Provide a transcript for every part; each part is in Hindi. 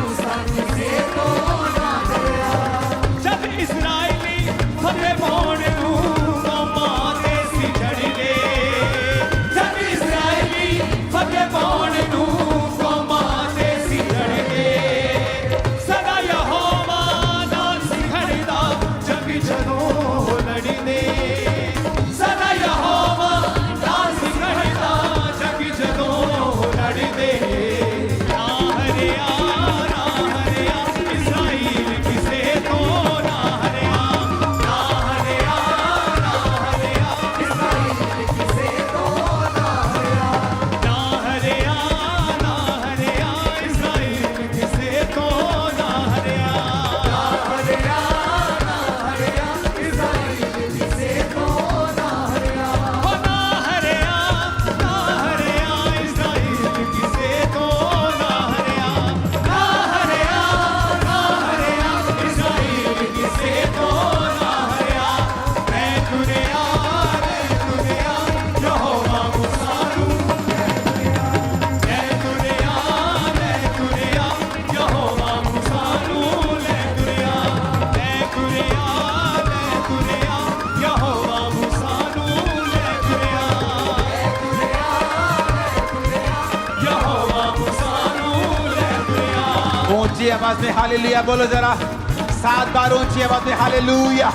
मूसा किसे को ना डरा। जब इस्राएली फतेह मोड़ कौमां दे सी झड़ने, जब इस्राएली फतेह मोड़ कौमां दे सी झड़ने, सदा यहोवा नाल सिखड़दा जग जदों लड़ने, सदा यहोवा नाल सिखड़दा जग जदों लड़ने। ना हरिया इस्राएल किसे को ना हरिया, ना हरिया इस्राएल किसे को ना डरा। ना हरिया इस्राएल किसे को ना हरिया। हरिया इस्राएल किसे को ना डरा। हो ना हरिया इस्राएल किसे को ना हरिया। ना हरिया इस्राएल किसे को ना हरिया। मैं दुनिया यहोवा मुसारू, मैं दुनिया यहोवा मुसारू ले दुनिया, मैं दुनिया यहोवा मुसारू ले दुनिया, यहोवा मुसारू ले दुनिया। ऊंची आवाज में हालेलुया बोलो जरा, 7 बार ऊंची आवाज में hallelujah.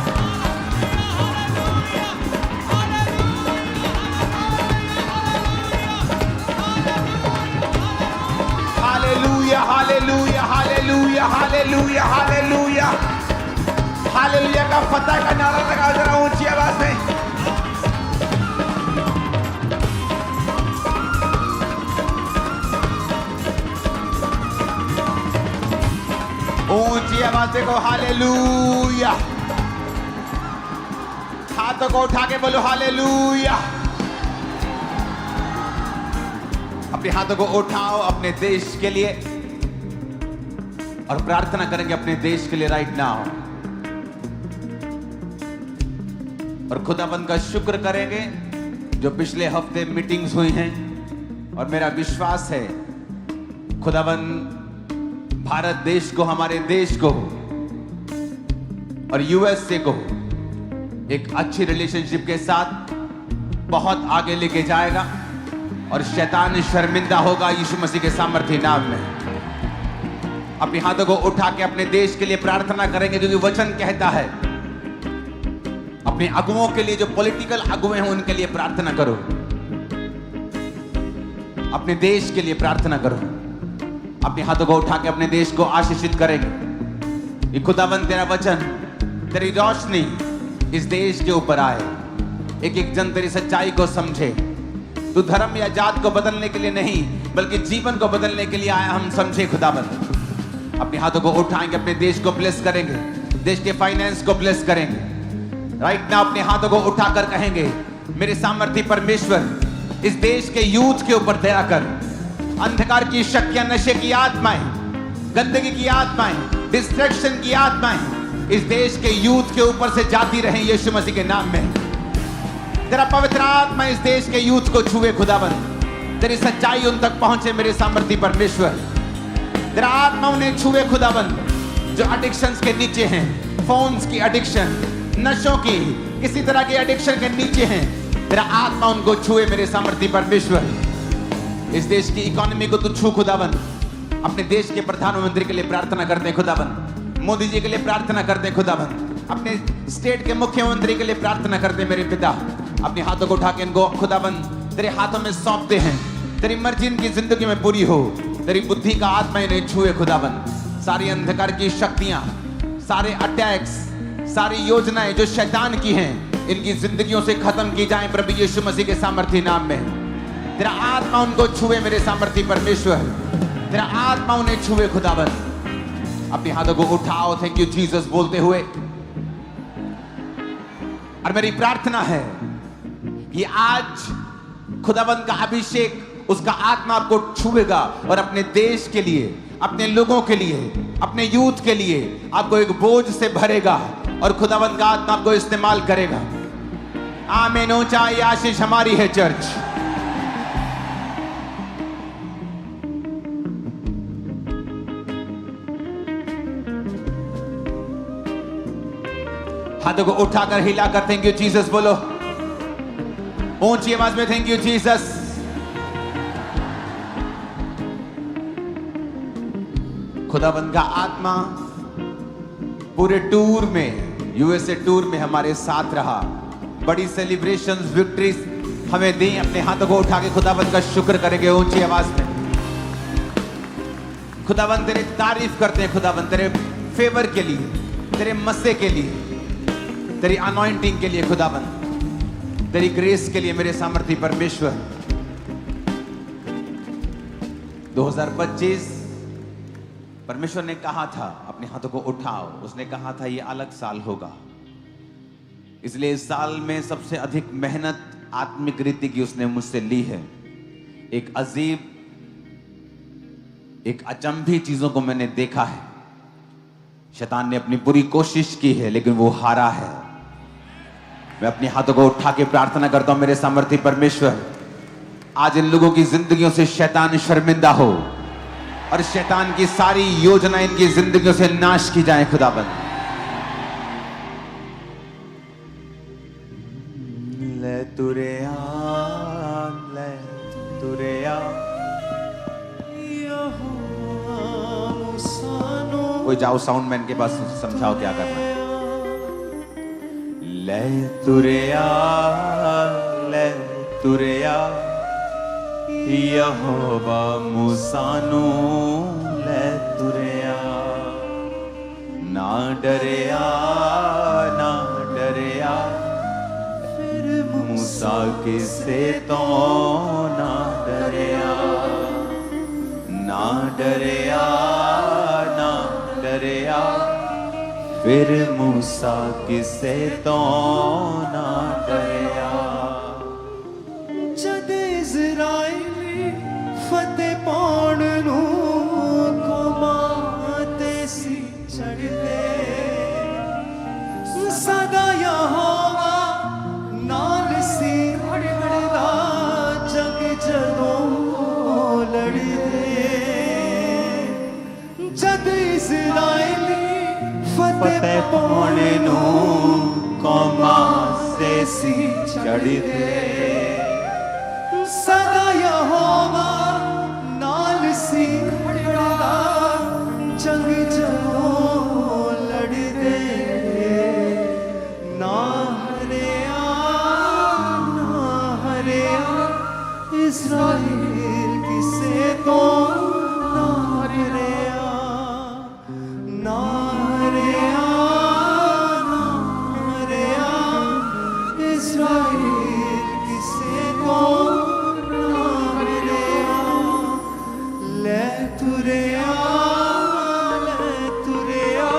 Hallelujah hallelujah hallelujah hallelujah hallelujah hallelujah का फतह का नारा लगाओ जरा ऊंची आवाज में। ऊंची आवाज देखो हालेलुया। हाथों को उठा के बोलो हालेलुया। अपने हाथों को उठाओ अपने देश के लिए और प्रार्थना करेंगे अपने देश के लिए राइट नाउ। और खुदाबंद का शुक्र करेंगे जो पिछले हफ्ते मीटिंग्स हुई हैं, और मेरा विश्वास है खुदाबंद भारत देश को, हमारे देश को और यूएसए को एक अच्छी रिलेशनशिप के साथ बहुत आगे लेके जाएगा और शैतान शर्मिंदा होगा यीशु मसीह के सामर्थ्य नाम में। अपने हाथों को उठा के अपने देश के लिए प्रार्थना करेंगे, क्योंकि वचन कहता है अपने अगुओं के लिए, जो पॉलिटिकल अगुए हैं उनके लिए प्रार्थना करो, अपने देश के लिए प्रार्थना करो। अपने हाथों को उठा के अपने देश को आशीषित करेंगे। ये खुदावंद तेरा वचन, तेरी रोशनी इस देश के ऊपर आए, एक एक जन तेरी सच्चाई को समझे। तू धर्म या जात को बदलने के लिए नहीं, बल्कि जीवन को बदलने के लिए आया, हम समझे खुदावंद। अपने हाथों को उठाएंगे, अपने देश को ब्लेस करेंगे, देश के फाइनेंस को ब्लेस करेंगे। राइट नाउ अपने हाथों को उठाकर कहेंगे, मेरे सामर्थ्य परमेश्वर इस देश के यूथ के ऊपर दया कर। अंधकार की शक्तियां, नशे की आत्माएं, गंदगी की आत्माएं, डिस्ट्रैक्शन की आत्माएं इस देश के यूथ के ऊपर से जाती रहें यीशु मसीह के नाम में। तेरा पवित्र आत्मा इस देश के यूथ को छुए खुदाबंद, तेरी सच्चाई उन तक पहुंचे मेरे सामर्थ्य परमेश्वर। तेरा आत्मा उन्हें छुए खुदाबंद जो एडिक्शंस के नीचे हैं, फोन्स की एडिक्शन, नशों की, किसी तरह की एडिक्शन के नीचे हैं। तेरा आत्मा उनको छुए मेरे सामर्थ्य परमेश्वर। इस देश की इकोनॉमी को तू छू खुदाबंद। अपने देश के प्रधानमंत्री के लिए प्रार्थना करते हैं खुदाबंद, मोदी जी के लिए प्रार्थना करते हैं खुदाबंद, अपने स्टेट के मुख्यमंत्री के लिए प्रार्थना करते हैं मेरे पिता। अपने हाथों को उठा के इनको खुदाबंद तेरे हाथों में सौंपते हैं। तेरी मर्जी इनकी जिंदगी में पूरी हो, तेरी बुद्धि का आत्मा इन्हें छुए खुदाबंद। सारी अंधकार की शक्तियां, सारे अटैक्स, सारी योजनाएं जो शैतान की हैं, इनकी जिंदगियों से खत्म की जाएं प्रभु यीशु मसीह के सामर्थ्य नाम में। तेरा आत्मा उनको छुए मेरे सामर्थ्य परमेश्वर। तेरा आत्मा उन्हें छुए खुदाबंद। अपने हाथों को उठाओ थैंक यू जीसस बोलते हुए। और मेरी प्रार्थना है कि आज खुदाबंद का अभिषेक, उसका आत्मा आपको छुएगा और अपने देश के लिए, अपने लोगों के लिए, अपने यूथ के लिए आपको एक बोझ से भरेगा और खुदाबंद का आत्मा आपको इस्तेमाल करेगा। आमीन। ऊंचा ये आशीष हमारी है चर्च। हाथों को उठाकर हिलाकर थैंक यू जीसस बोलो, ऊंची आवाज में थैंक यू जीसस। खुदाबंद का आत्मा पूरे टूर में, यूएसए टूर में हमारे साथ रहा। बड़ी सेलिब्रेशंस, विक्ट्रीज हमें दी। अपने हाथों को उठा के खुदाबंद का शुक्र करेंगे ऊंची आवाज में। खुदाबंद तेरी तारीफ करते हैं, खुदाबंद तेरे फेवर के लिए, तेरे मस्से के लिए, तेरी अनॉइंटिंग के लिए, खुदाबंद तेरी ग्रेस के लिए मेरे सामर्थी परमेश्वर। 2025 परमेश्वर ने कहा था अपने हाथों को उठाओ, उसने कहा था ये अलग साल होगा। इसलिए इस साल में सबसे अधिक मेहनत आत्मिक रीति की उसने मुझसे ली है। एक अजीब, एक अचंभी चीजों को मैंने देखा है। शैतान ने अपनी पूरी कोशिश की है लेकिन वो हारा है। मैं अपने हाथों को उठा के प्रार्थना करता हूं मेरे सामर्थी परमेश्वर, आज इन लोगों की जिंदगियों से शैतान शर्मिंदा हो और शैतान की सारी योजना इनकी जिंदगियों से नाश की जाए। खुदाबंद ले तुरे आ, ले तुरे आ। कोई जाओ साउंड मैन के पास, समझाओ क्या करना है। ले तुरे आ, ले तुरे आ, यहोवा मूसानु ले तुरे आ। ना डरे आ, ना डरे आ, फिर मूसा किसे तो ना डरे आ। ना डरे आ, ना डरे आ, फिर मूसा किसे तो ना डरे आ। जद इज़राइली फतेह पाउण नू कमाते सी चढ़दे, सदा यहोवा नाल सी खड़दा, जग जदों लड़दे। जद इज़राइली फतेह पाउण नू कौमां से सी चढ़दे, सदा यहोवा नाल सी खड़दा, जंग जदों लड़दे। ना हरिया, ना हरिया इज़राइल किसे तो ना हरिया। ना हरिया, ना हरिया इज़राइल किसे तो ना हरिया। ले तुरे आ, ले तुरे आ,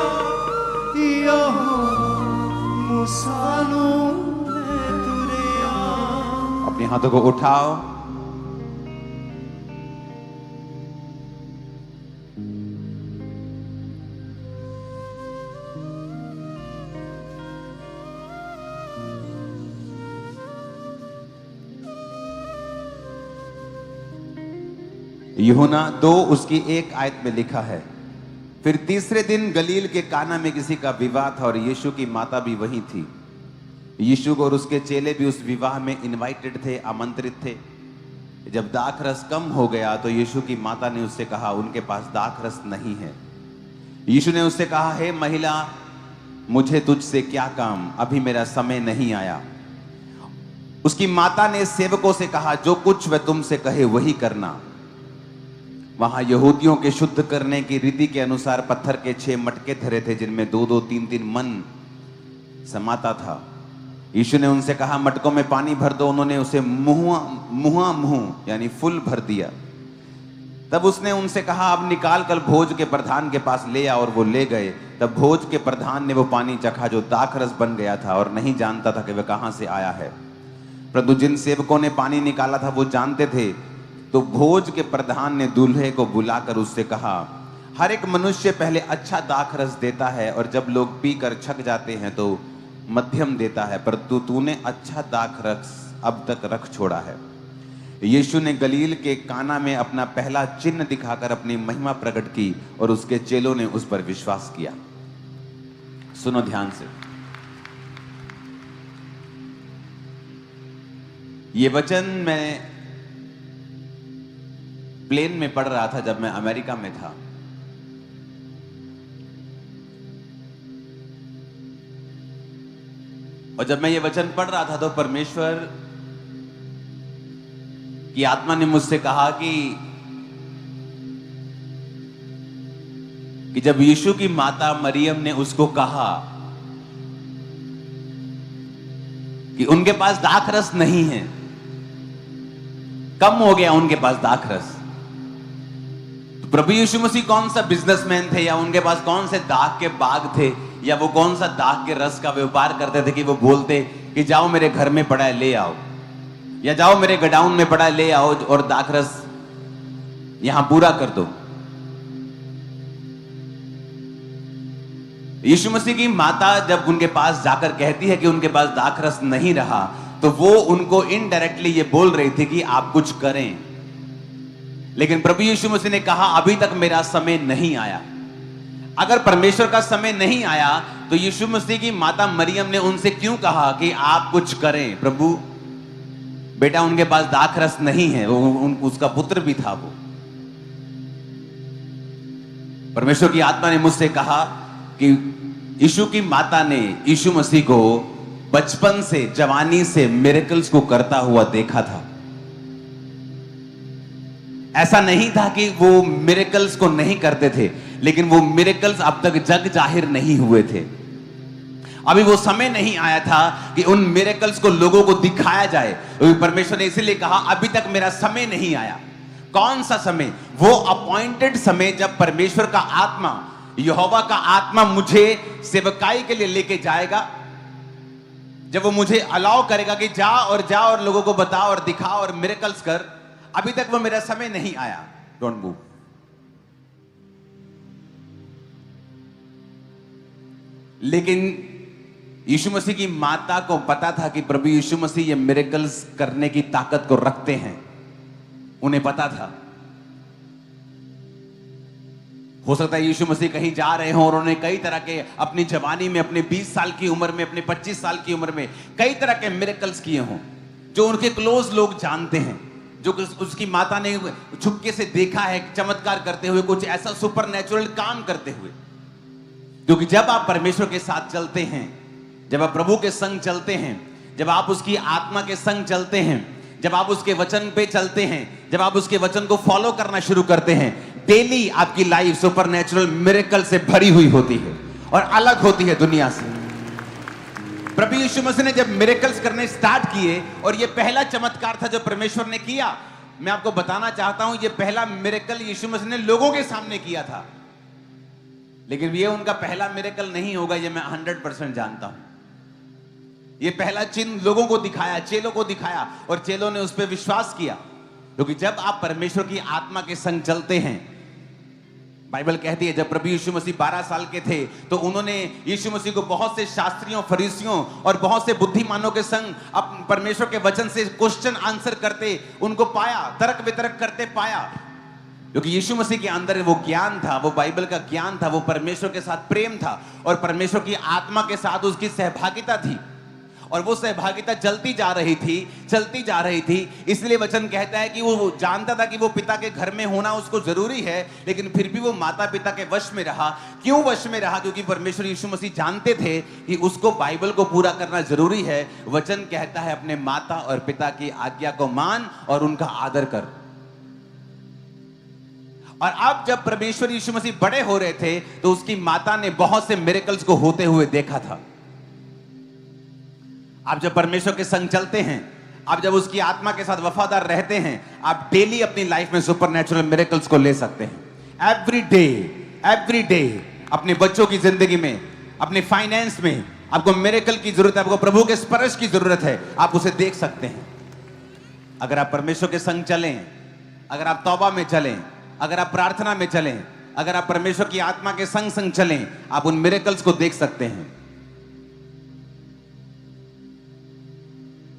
यहोवा मूसानु ले तुरे आ। अपने हाथों को उठाओ। यूहन्ना 2 उसकी 1 आयत में लिखा है, फिर तीसरे दिन गलील के काना में किसी का विवाह था और यीशु की माता भी वहीं थी। यीशु और उसके चेले भी उस विवाह में इनवाइटेड थे, आमंत्रित थे। जब दाखरस कम हो गया तो यीशु की माता ने उससे कहा उनके पास दाखरस नहीं है। यीशु ने उससे कहा, हे महिला, मुझे तुझसे क्या काम, अभी मेरा समय नहीं आया। उसकी माता ने सेवकों से कहा, जो कुछ वह तुमसे कहे वही करना। वहां यहूदियों के शुद्ध करने की रीति के अनुसार पत्थर के 6 मटके धरे थे जिनमें 2-2, 3-3 मन समाता था। यीशु ने उनसे कहा, मटकों में पानी भर दो। उन्होंने उसे मुंह यानी फुल भर दिया। तब उसने उनसे कहा, अब निकाल कर भोज के प्रधान के पास ले आ, और वो ले गए। तब भोज के प्रधान ने वो पानी चखा जो दाखरस बन गया था और नहीं जानता था कि वह कहां से आया है। परंतु जिन सेवकों ने पानी निकाला था वो जानते थे। तो भोज के प्रधान ने दूल्हे को बुलाकर उससे कहा, हर एक मनुष्य पहले अच्छा दाखरस देता है और जब लोग पीकर छक जाते हैं तो मध्यम देता है, परंतु तूने अच्छा दाखरस अब तक रख छोड़ा है। यीशु ने गलील के काना में अपना पहला चिन्ह दिखाकर अपनी महिमा प्रकट की और उसके चेलों ने उस पर विश्वास किया। सुनो ध्यान से। ये वचन मैं प्लेन में पढ़ रहा था जब मैं अमेरिका में था। और जब मैं ये वचन पढ़ रहा था तो परमेश्वर की आत्मा ने मुझसे कहा कि जब यीशु की माता मरियम ने उसको कहा कि उनके पास दाखरस नहीं है, कम हो गया उनके पास दाखरस, तो प्रभु यीशु मसीह कौन सा बिजनेसमैन थे या उनके पास कौन से दाख के बाग थे या वो कौन सा दाख के रस का व्यापार करते थे कि वो बोलते कि जाओ मेरे घर में पड़ा है ले आओ, या जाओ मेरे गोडाउन में पड़ा है ले आओ और दाखरस यहां पूरा कर दो। यीशु मसीह की माता जब उनके पास जाकर कहती है कि उनके पास दाखरस नहीं रहा, तो वो उनको इनडायरेक्टली ये बोल रही थी कि आप कुछ करें। लेकिन प्रभु यीशु मसीह ने कहा अभी तक मेरा समय नहीं आया। अगर परमेश्वर का समय नहीं आया तो यीशु मसीह की माता मरियम ने उनसे क्यों कहा कि आप कुछ करें? प्रभु बेटा उनके पास दाखरस नहीं है, उसका पुत्र भी था वो। परमेश्वर की आत्मा ने मुझसे कहा कि यीशु की माता ने यीशु मसीह को बचपन से जवानी से मिरेकल्स को करता हुआ देखा था। ऐसा नहीं था कि वो मिरेकल्स को नहीं करते थे, लेकिन वो मिरेकल्स अब तक जग जाहिर नहीं हुए थे। अभी वो समय नहीं आया था कि उन मिरेकल्स को लोगों को दिखाया जाए। परमेश्वर ने इसीलिए कहा अभी तक मेरा समय नहीं आया। कौन सा समय? वो अपॉइंटेड समय जब परमेश्वर का आत्मा, यहोवा का आत्मा मुझे सेवकाई के लिए लेके जाएगा, जब वो मुझे अलाउ करेगा कि जा और लोगों को बता और दिखा और मिरेकल्स कर। अभी तक वो मेरा समय नहीं आया। Don't move. लेकिन यीशु मसीह की माता को पता था कि प्रभु यीशु मसीह ये मिरेकल्स करने की ताकत को रखते हैं। उन्हें पता था। हो सकता है यीशु मसीह कहीं जा रहे हों और उन्होंने कई तरह के अपनी जवानी में, अपने 20 साल की उम्र में, अपने 25 साल की उम्र में कई तरह के मिरेकल्स किए हों जो उनके क्लोज लोग जानते हैं, जो उसकी माता ने छुपके से देखा है चमत्कार करते हुए, कुछ ऐसा सुपरनैचुरल काम करते हुए। क्योंकि जब आप परमेश्वर के साथ चलते हैं, जब आप प्रभु के संग चलते हैं, जब आप उसकी आत्मा के संग चलते हैं, जब आप उसके वचन पे चलते हैं, जब आप उसके वचन को फॉलो करना शुरू करते हैं, डेली आपकी लाइफ सुपरनैचुरल मिरेकल से भरी हुई होती है और अलग होती है दुनिया से। प्रभु यीशु मसीह ने जब मिरेकल्स करने स्टार्ट किए, और ये पहला चमत्कार था जो परमेश्वर ने किया। मैं आपको बताना चाहता हूं ये पहला मिरेकल यीशु मसीह ने लोगों के सामने किया था, लेकिन ये उनका पहला मिरेकल नहीं होगा, ये मैं 100% जानता हूं। ये पहला चिन्ह लोगों को दिखाया, चेलों को दिखाया, और चेलों ने उस पर विश्वास किया। क्योंकि जब आप परमेश्वर की आत्मा के संग चलते हैं, बाइबल कहती है जब प्रभु यीशु मसीह 12 साल के थे तो उन्होंने यीशु मसीह को बहुत से शास्त्रियों, फरीसियों और बहुत से बुद्धिमानों के संग परमेश्वर के वचन से क्वेश्चन आंसर करते उनको पाया, तर्क वितर्क करते पाया। क्योंकि यीशु मसीह के अंदर वो ज्ञान था, वो बाइबल का ज्ञान था, वो परमेश्वर के साथ प्रेम था और परमेश्वर की आत्मा के साथ उसकी सहभागिता थी। और वो सहभागिता चलती जा रही थी। इसलिए वचन कहता है कि वो जानता था कि वो पिता के घर में होना उसको जरूरी है, लेकिन फिर भी वो माता पिता के वश में रहा। क्यों वश में रहा? क्योंकि परमेश्वर यीशु मसीह जानते थे कि उसको बाइबल को पूरा करना जरूरी है। वचन कहता है अपने माता और पिता की आज्ञा को मान और उनका आदर कर। और अब जब परमेश्वर यीशु मसीह बड़े हो रहे थे तो उसकी माता ने बहुत से मिरेकल्स को होते हुए देखा था। आप जब परमेश्वर के संग चलते हैं, आप जब उसकी आत्मा के साथ वफादार रहते हैं, आप डेली अपनी लाइफ में सुपरनैचुरल मिरेकल्स को ले सकते हैं। एवरी डे अपने बच्चों की जिंदगी में, अपने फाइनेंस में आपको मिरेकल की जरूरत है, आपको प्रभु के स्पर्श की जरूरत है, आप उसे देख सकते हैं। अगर आप परमेश्वर के संग चलें, अगर आप तौबा में चलें, अगर आप प्रार्थना में चलें, अगर आप परमेश्वर की आत्मा के संग संग चलें, आप उन मिरेकल्स को देख सकते हैं।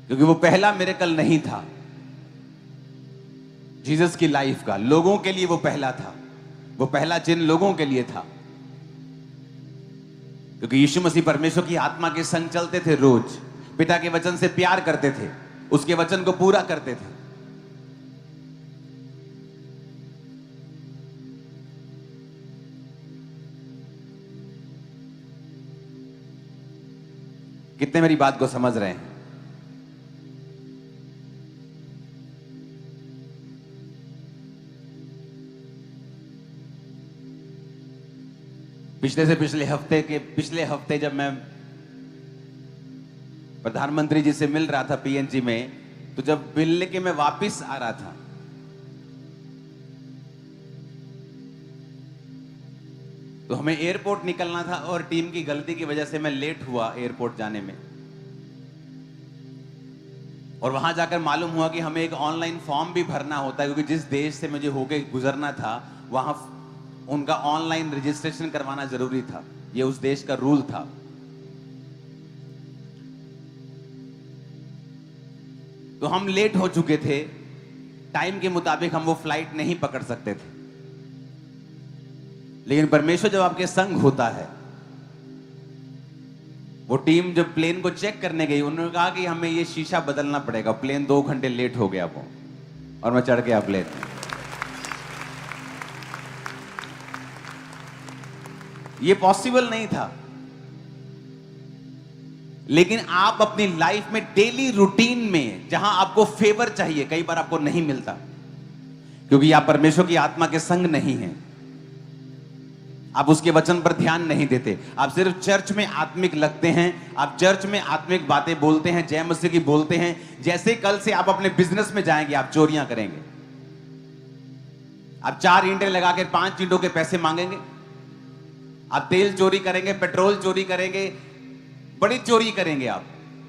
क्योंकि वो पहला मिरेकल नहीं था जीसस की लाइफ का, लोगों के लिए वो पहला था, वो पहला चिन्ह लोगों के लिए था। क्योंकि यीशु मसीह परमेश्वर की आत्मा के संग चलते थे, रोज पिता के वचन से प्यार करते थे, उसके वचन को पूरा करते थे। कितने मेरी बात को समझ रहे हैं? पिछले हफ्ते जब मैं प्रधानमंत्री जी से मिल रहा था पीएनजी में, तो जब मिलने के मैं वापस आ रहा था, तो हमें एयरपोर्ट निकलना था और टीम की गलती की वजह से मैं लेट हुआ एयरपोर्ट जाने में। और वहां जाकर मालूम हुआ कि हमें एक ऑनलाइन फॉर्म भी भरना होता है, क्योंकि जिस देश से मुझे होके गुजरना था वहां उनका ऑनलाइन रजिस्ट्रेशन करवाना जरूरी था। ये उस देश का रूल था। तो हम लेट हो चुके थे, टाइम के मुताबिक हम वो फ्लाइट नहीं पकड़ सकते थे। लेकिन परमेश्वर जब आपके संग होता है, वो टीम जब प्लेन को चेक करने गई, उन्होंने कहा कि हमें ये शीशा बदलना पड़ेगा, प्लेन 2 घंटे लेट हो गया वो, और मैं चढ़ गया प्लेन। ये पॉसिबल नहीं था। लेकिन आप अपनी लाइफ में डेली रूटीन में जहां आपको फेवर चाहिए, कई बार आपको नहीं मिलता, क्योंकि आप परमेश्वर की आत्मा के संग नहीं हैं। आप उसके वचन पर ध्यान नहीं देते। आप सिर्फ चर्च में आत्मिक लगते हैं, आप चर्च में आत्मिक बातें बोलते हैं, जय मसीह की बोलते हैं। जैसे कल से आप अपने बिजनेस में जाएंगे, आप चोरियां करेंगे। आप 4 ईंटें लगाकर 5 ईंटों के पैसे मांगेंगे। आप तेल चोरी करेंगे, पेट्रोल चोरी करेंगे, बड़ी चोरी करेंगे आप,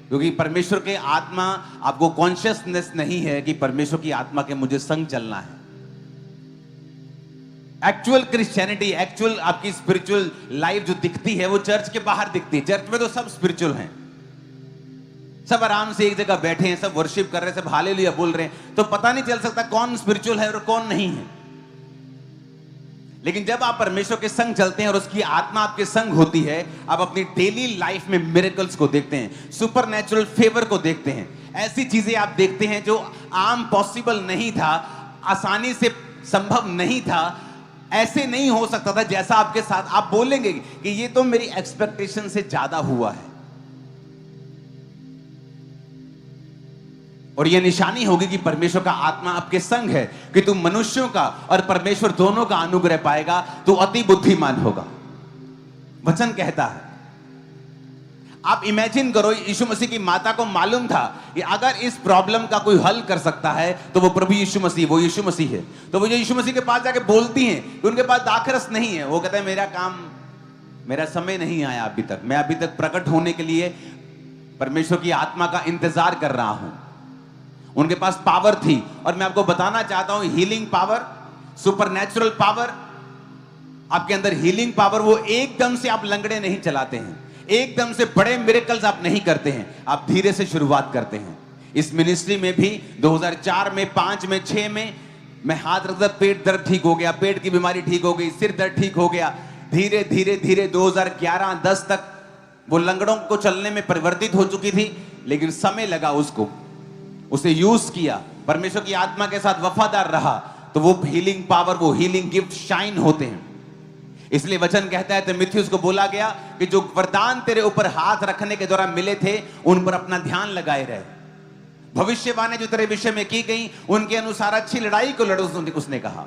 क्योंकि परमेश्वर के आत्मा आपको कॉन्शियसनेस नहीं है कि परमेश्वर की आत्मा के मुझे संग चलना है। एक्चुअल क्रिश्चियनिटी, एक्चुअल आपकी स्पिरिचुअल लाइफ जो दिखती है वो चर्च के बाहर दिखती है। चर्च में तो सब स्पिरिचुअल हैं, सब आराम से एक जगह बैठे हैं, सब वर्शिप कर रहे हैं, सब हालेलुया बोल रहे हैं, तो पता नहीं चल सकता कौन स्पिरिचुअल है और कौन नहीं है। लेकिन जब आप परमेश्वर के संग चलते हैं और उसकी आत्मा आपके संग होती है, आप अपनी डेली लाइफ में मिरेकल्स को देखते हैं, सुपरनैचुरल फेवर को देखते हैं। ऐसी चीजें आप देखते हैं जो आम पॉसिबल नहीं था, आसानी से संभव नहीं था, ऐसे नहीं हो सकता था जैसा आपके साथ। आप बोलेंगे कि ये तो मेरी एक्सपेक्टेशन से ज्यादा हुआ है। और यह निशानी होगी कि परमेश्वर का आत्मा आपके संग है, कि तू मनुष्यों का और परमेश्वर दोनों का अनुग्रह पाएगा, तो अति बुद्धिमान होगा। वचन कहता है। आप इमेजिन करो, यीशु मसीह की माता को मालूम था कि अगर इस प्रॉब्लम का कोई हल कर सकता है तो वो प्रभु यीशु मसीह, वो यीशु मसीह है। तो वो यीशु मसीह के पास जाके बोलती हैं कि उनके पास दाखरस नहीं है। वो कहता है मेरा समय नहीं आया अभी तक, मैं अभी तक प्रकट होने के लिए परमेश्वर की आत्मा का इंतजार कर रहा हूं। उनके पास पावर थी, और मैं आपको बताना चाहता हूं, हीलिंग पावर, सुपरनैचुरल पावर, आपके अंदर हीलिंग पावर, वो एकदम से आप लंगड़े नहीं चलाते हैं, एकदम से बड़े मिरेकल्स आप नहीं करते हैं, आप धीरे से शुरुआत करते हैं। इस मिनिस्ट्री में भी 2004 में, 5 में, 6 में मैं हाथ रखता, पेट दर्द ठीक हो गया, पेट की बीमारी ठीक हो गई, सिर दर्द ठीक हो गया। धीरे धीरे धीरे 2011-10 तक वो लंगड़ों को चलने में परिवर्तित हो चुकी थी, लेकिन समय लगा उसको, उसे यूज किया, परमेश्वर की आत्मा के साथ वफादार रहा, तो वो हीलिंग पावर, वो हीलिंग गिफ्ट शाइन होते हैं। इसलिए वचन कहता है, तीमुथियुस को बोला गया कि जो वरदान तेरे ऊपर हाथ रखने के द्वारा मिले थे, उन पर अपना ध्यान लगाए रहे। भविष्यवाणी जो तेरे विषय में की गई, उनके अनुसार अच्छी लड़ाई को लड़ो, उसने कहा।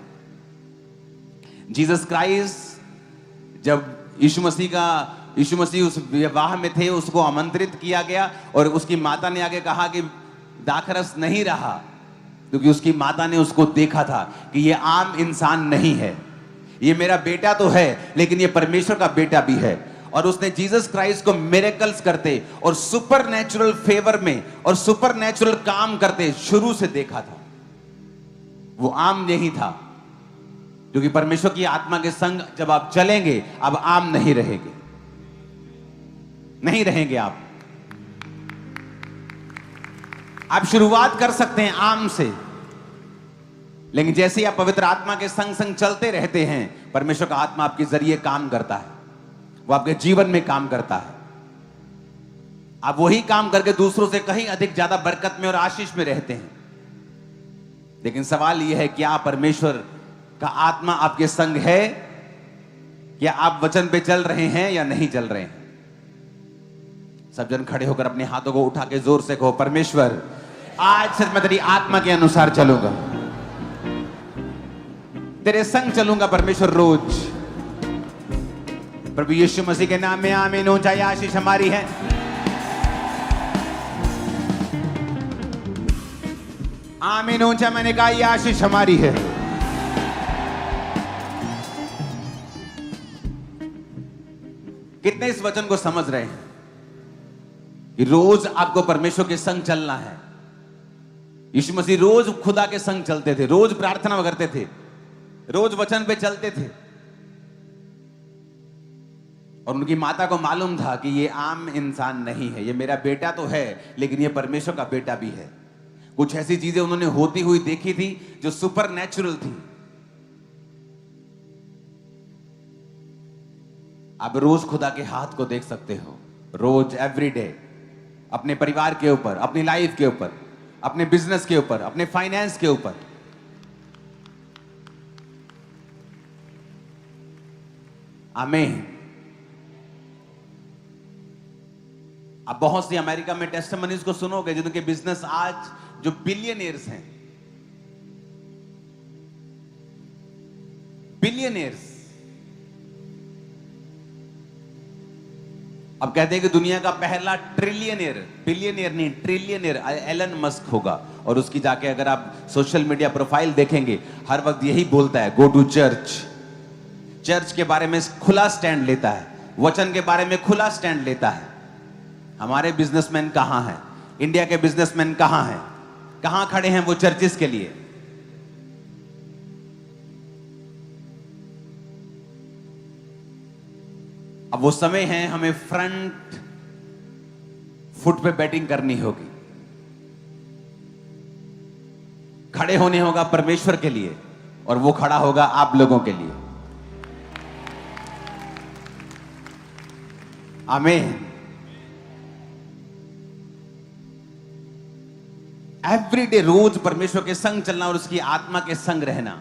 जीसस क्राइस्ट, जब यीशु मसीह उस विवाह में थे, उसको आमंत्रित किया गया, और उसकी माता ने आगे कहा कि दाखरस नहीं रहा, क्योंकि उसकी माता ने उसको देखा था कि ये आम इंसान नहीं है, ये मेरा बेटा तो है, लेकिन ये परमेश्वर का बेटा भी है। और उसने जीसस क्राइस्ट को मिरेकल्स करते और सुपरनैचुरल फेवर में और सुपरनैचुरल काम करते शुरू से देखा था। वो आम नहीं था, क्योंकि परमेश्वर की आत्मा के संग जब आप चलेंगे, अब आम नहीं रहेंगे आप शुरुआत कर सकते हैं आम से, लेकिन जैसे ही आप पवित्र आत्मा के संग संग चलते रहते हैं, परमेश्वर का आत्मा आपके जरिए काम करता है, वो आपके जीवन में काम करता है। आप वही काम करके दूसरों से कहीं अधिक ज्यादा बरकत में और आशीष में रहते हैं। लेकिन सवाल यह है, क्या परमेश्वर का आत्मा आपके संग है? क्या आप वचन पे चल रहे हैं या नहीं चल रहे हैं? सब जन खड़े होकर अपने हाथों को उठा के जोर से कहो, परमेश्वर आज से मैं तेरी आत्मा के अनुसार चलूंगा, तेरे संग चलूंगा परमेश्वर रोज। प्रभु यीशु मसीह के नाम में आमीन। ऊंचाई आशीष हमारी है। आमीन ऊंचा मैंने कहा, यह आशीष हमारी है। कितने इस वचन को समझ रहे हैं कि रोज आपको परमेश्वर के संग चलना है? यीशु मसीह रोज खुदा के संग चलते थे, रोज प्रार्थना करते थे, रोज वचन पे चलते थे। और उनकी माता को मालूम था कि ये आम इंसान नहीं है, ये मेरा बेटा तो है लेकिन ये परमेश्वर का बेटा भी है। कुछ ऐसी चीजें उन्होंने होती हुई देखी थी जो सुपर नेचुरल थी। आप रोज खुदा के हाथ को देख सकते हो, रोज एवरीडे, अपने परिवार के ऊपर, अपनी लाइफ के ऊपर, अपने बिजनेस के ऊपर, अपने फाइनेंस के ऊपर। आमीन। आप बहुत सी अमेरिका में टेस्टिमनीज को सुनोगे जिनके बिजनेस आज जो बिलियनियर्स हैं, बिलियनियर्स। अब कहते हैं कि दुनिया का पहला ट्रिलियनियर, बिलियनियर नहीं ट्रिलियनियर एलन मस्क होगा। और उसकी जाके अगर आप सोशल मीडिया प्रोफाइल देखेंगे, हर वक्त यही बोलता है, गो टू चर्च। चर्च के बारे में खुला स्टैंड लेता है, वचन के बारे में खुला स्टैंड लेता है। हमारे बिजनेसमैन कहां हैं? इंडिया के बिजनेसमैन कहां हैं? कहां खड़े हैं वो चर्चिस के लिए? अब वो समय है, हमें फ्रंट फुट पे बैटिंग करनी होगी, खड़े होने होगा परमेश्वर के लिए, और वो खड़ा होगा आप लोगों के लिए। आमीन। एवरीडे रोज परमेश्वर के संग चलना और उसकी आत्मा के संग रहना।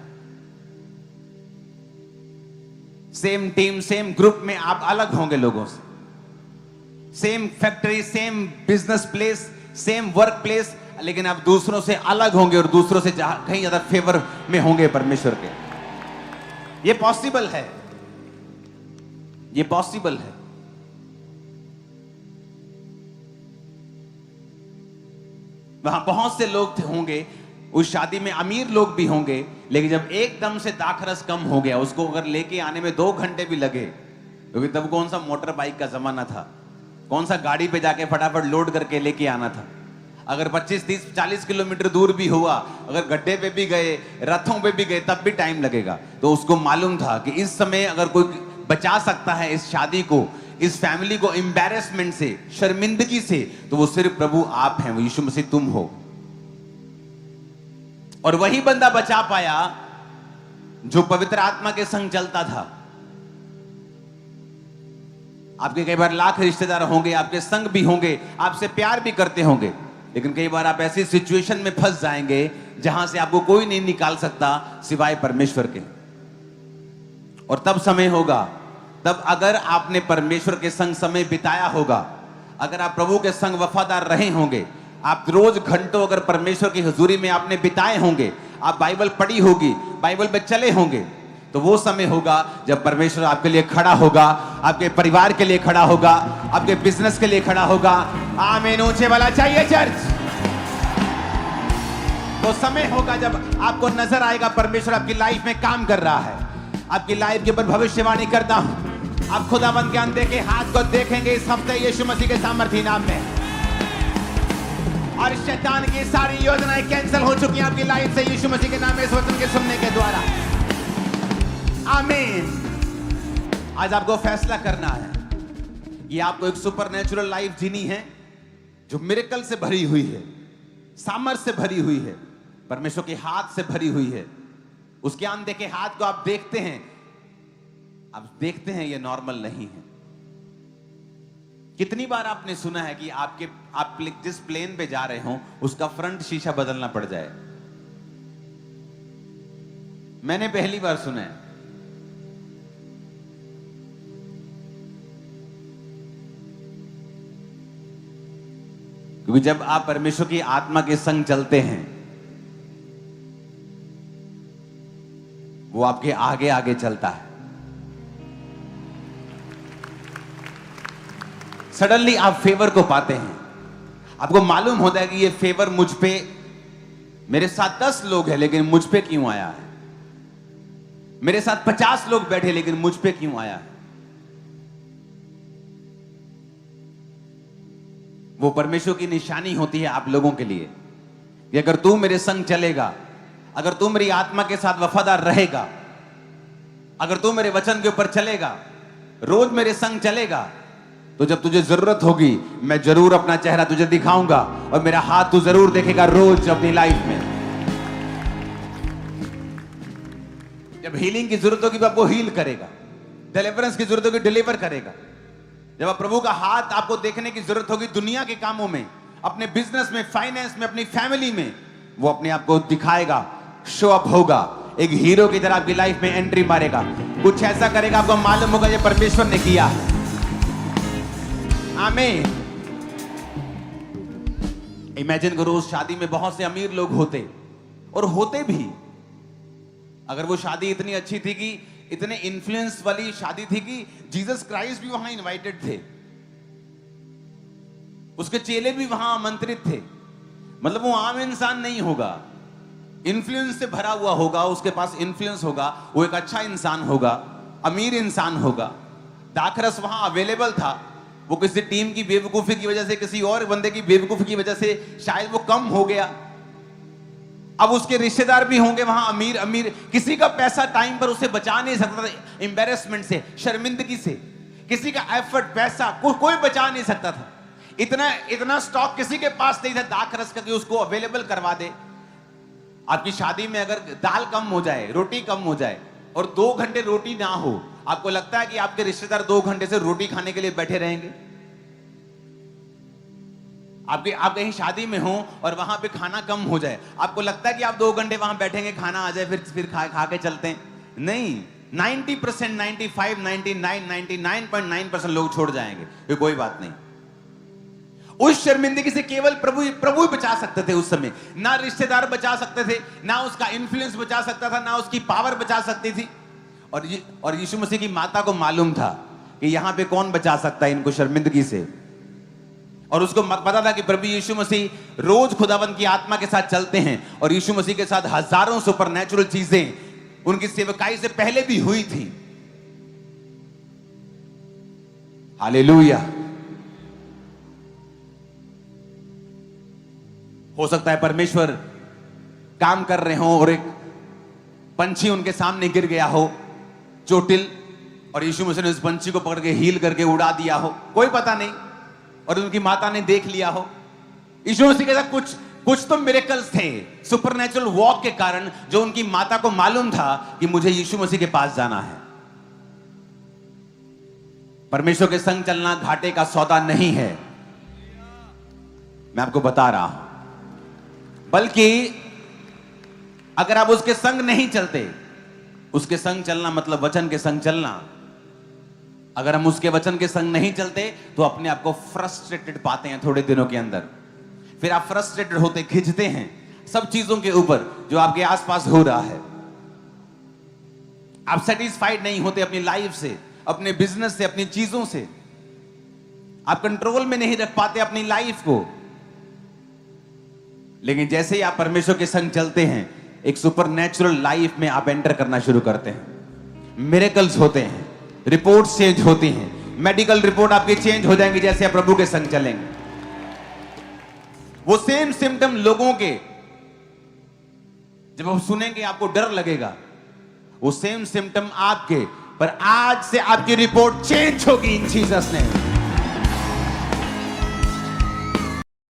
सेम टीम, सेम ग्रुप में आप अलग होंगे लोगों से, same factory, same business place, same work place, लेकिन आप दूसरों से अलग होंगे और दूसरों से कहीं ज्यादा फेवर में होंगे परमेश्वर के। ये पॉसिबल है, ये पॉसिबल है। वहां बहुत से लोग होंगे, उस शादी में अमीर लोग भी होंगे, लेकिन जब एकदम से दाखरस कम हो गया, उसको अगर लेके आने में 2 घंटे भी लगे, क्योंकि तब कौन सा मोटर बाइक का जमाना था, कौन सा गाड़ी पे जाके फटाफट लोड करके लेके आना था। अगर 25, 30, 40 किलोमीटर दूर भी हुआ, अगर गड्ढे पे भी गए, रथों पे भी गए, तब भी टाइम लगेगा। तो उसको मालूम था कि इस समय अगर कोई बचा सकता है इस शादी को, इस फैमिली को एम्बैरेसमेंट से, शर्मिंदगी से, तो वो सिर्फ प्रभु आप हैं, वो यीशु मसीह तुम हो। और वही बंदा बचा पाया जो पवित्र आत्मा के संग चलता था। आपके कई बार लाख रिश्तेदार होंगे, आपके संग भी होंगे, आपसे प्यार भी करते होंगे, लेकिन कई बार आप ऐसी सिचुएशन में फंस जाएंगे जहां से आपको कोई नहीं निकाल सकता सिवाय परमेश्वर के। और तब समय होगा, तब अगर आपने परमेश्वर के संग समय बिताया होगा, अगर आप प्रभु के संग वफादार रहे होंगे, आप रोज घंटों अगर परमेश्वर की हुजूरी में आपने बिताए होंगे, आप बाइबल पढ़ी होगी, बाइबल पे चले होंगे, तो वो समय होगा जब परमेश्वर आपके लिए खड़ा होगा, आपके परिवार के लिए खड़ा होगा, आपके बिजनेस के लिए खड़ा होगा। आमीन। ऊंचे वाला चाहिए चर्च। तो समय होगा जब आपको नजर आएगा परमेश्वर आपकी लाइफ में काम कर रहा है। आपकी लाइफ के ऊपर भविष्यवाणी करता हूं, आप खुदावंद के अंधे के हाथ को देखेंगे इस हफ्ते यीशु मसीह के सामर्थी नाम में। और शैतान की सारी योजनाएं कैंसिल हो चुकी हैं आपकी लाइफ से यीशु मसीह के नाम में, इस वचन के सुनने के द्वारा। आमीन। आज आपको फैसला करना है, ये आपको एक सुपरनेचुरल लाइफ जीनी है जो मिरेकल से भरी हुई है, सामर्थ से भरी हुई है, परमेश्वर के हाथ से भरी हुई है। उसके अनदेखे हाथ को आप देखते हैं, ये नॉर्मल नहीं है, कितनी बार आपने सुना है कि आप जिस प्लेन पे जा रहे हो उसका फ्रंट शीशा बदलना पड़ जाए? मैंने पहली बार सुना है। क्योंकि जब आप परमेश्वर की आत्मा के संग चलते हैं, वो आपके आगे आगे चलता है। सडनली आप फेवर को पाते हैं। आपको मालूम होता है कि ये फेवर मुझ पे, मेरे साथ 10 लोग हैं लेकिन मुझ पे क्यों आया है? मेरे साथ 50 लोग बैठे लेकिन मुझ पे क्यों आया है? वो परमेश्वर की निशानी होती है आप लोगों के लिए कि अगर तू मेरे संग चलेगा, अगर तू मेरी आत्मा के साथ वफादार रहेगा, अगर तू मेरे वचन के ऊपर चलेगा, रोज मेरे संग चलेगा, तो जब तुझे जरूरत होगी मैं जरूर अपना चेहरा तुझे दिखाऊंगा और मेरा हाथ तू जरूर देखेगा रोज अपनी लाइफ में। जब हीलिंग की जरूरत होगी आपको हील करेगा, डिलीवरेंस की जरूरत होगी डिलीवर करेगा। जब आप प्रभु का हाथ आपको देखने की जरूरत होगी दुनिया के कामों में, अपने बिजनेस में, फाइनेंस में, अपनी फैमिली में, वो अपने आप को दिखाएगा, शो अप होगा, एक हीरो की तरह आपकी लाइफ में एंट्री मारेगा, कुछ ऐसा करेगा आपको मालूम होगा ये परमेश्वर ने किया है। आमीन। इमेजिन करो उस शादी में बहुत से अमीर लोग होते, और होते भी। अगर वो शादी इतनी अच्छी थी कि इतने इन्फ्लुएंस वाली शादी थी कि जीसस क्राइस्ट भी वहां इनवाइटेड थे, उसके चेले भी वहां आमंत्रित थे। मतलब वो आम इंसान नहीं होगा, इन्फ्लुएंस से भरा हुआ होगा, उसके पास इन्फ्लुएंस होगा, वो एक अच्छा इंसान होगा, अमीर इंसान होगा। दाखरस वहां अवेलेबल था, वो किसी टीम की बेवकूफी की वजह से, किसी और बंदे की बेवकूफी की वजह से शायद वो कम हो गया। अब उसके रिश्तेदार भी होंगे वहां अमीर अमीर, किसी का पैसा टाइम पर उसे बचा नहीं सकता था, एम्बेरसमेंट से, शर्मिंदगी से, किसी का एफर्ट, पैसा कोई बचा नहीं सकता था। इतना स्टॉक किसी के पास नहीं था दाखरस का कि उसको अवेलेबल करवा दे। आपकी शादी में अगर दाल कम हो जाए, रोटी कम हो जाए और 2 घंटे रोटी ना हो, आपको लगता है कि आपके रिश्तेदार 2 घंटे से रोटी खाने के लिए बैठे रहेंगे? आप कहीं शादी में हो और वहां पे खाना कम हो जाए, आपको लगता है कि आप 2 घंटे वहां बैठेंगे, खाना आ जाए, फिर खा के चलते हैं? नहीं, 90%, 95, 99, 99.9% लोग छोड़ जाएंगे, ये कोई बात नहीं। उस शर्मिंदगी से केवल प्रभु ही बचा सकते थे उस समय। ना रिश्तेदार बचा सकते थे, ना उसका इन्फ्लुएंस बचा सकता था, ना उसकी पावर बचा सकती थी। और यीशु मसीह की माता को मालूम था कि यहां पे कौन बचा सकता है इनको शर्मिंदगी से। और उसको पता था कि प्रभु यीशु मसीह रोज खुदावंत की आत्मा के साथ चलते हैं, और यीशु मसीह के साथ हजारों सुपरनैचुरल चीजें उनकी सेवकाई से पहले भी हुई थी। हालेलुया। हो सकता है परमेश्वर काम कर रहे हो और एक पंछी उनके सामने गिर गया हो, चोटिल, और यीशु मसीह ने उस पंछी को पकड़ के हील करके उड़ा दिया हो, कोई पता नहीं, और उनकी माता ने देख लिया हो। यीशु मसीह के साथ कुछ तो मिरेकल्स थे सुपरनैचुरल वॉक के कारण, जो उनकी माता को मालूम था कि मुझे यीशु मसीह के पास जाना है। परमेश्वर के संग चलना घाटे का सौदा नहीं है, मैं आपको बता रहा हूं। बल्कि अगर आप उसके संग नहीं चलते, उसके संग चलना मतलब वचन के संग चलना। अगर हम उसके वचन के संग नहीं चलते तो अपने आप को फ्रस्ट्रेटेड पाते हैं थोड़े दिनों के अंदर। फिर आप फ्रस्ट्रेटेड होते, खिंचते हैं सब चीजों के ऊपर जो आपके आसपास हो रहा है। आप सेटिस्फाइड नहीं होते अपनी लाइफ से, अपने बिजनेस से, अपनी चीजों से। आप कंट्रोल में नहीं रख पाते अपनी लाइफ को। लेकिन जैसे ही आप परमेश्वर के संग चलते हैं, एक सुपरनैचुरल लाइफ में आप एंटर करना शुरू करते हैं। मिरेकल्स होते हैं, रिपोर्ट्स चेंज होती हैं, मेडिकल रिपोर्ट आपकी चेंज हो जाएंगी जैसे आप प्रभु के संग चलेंगे। वो सेम सिम्टम लोगों के जब आप सुनेंगे आपको डर लगेगा, वो सेम सिम्टम आपके, पर आज से आपकी रिपोर्ट चेंज होगी इन जीसस नेम।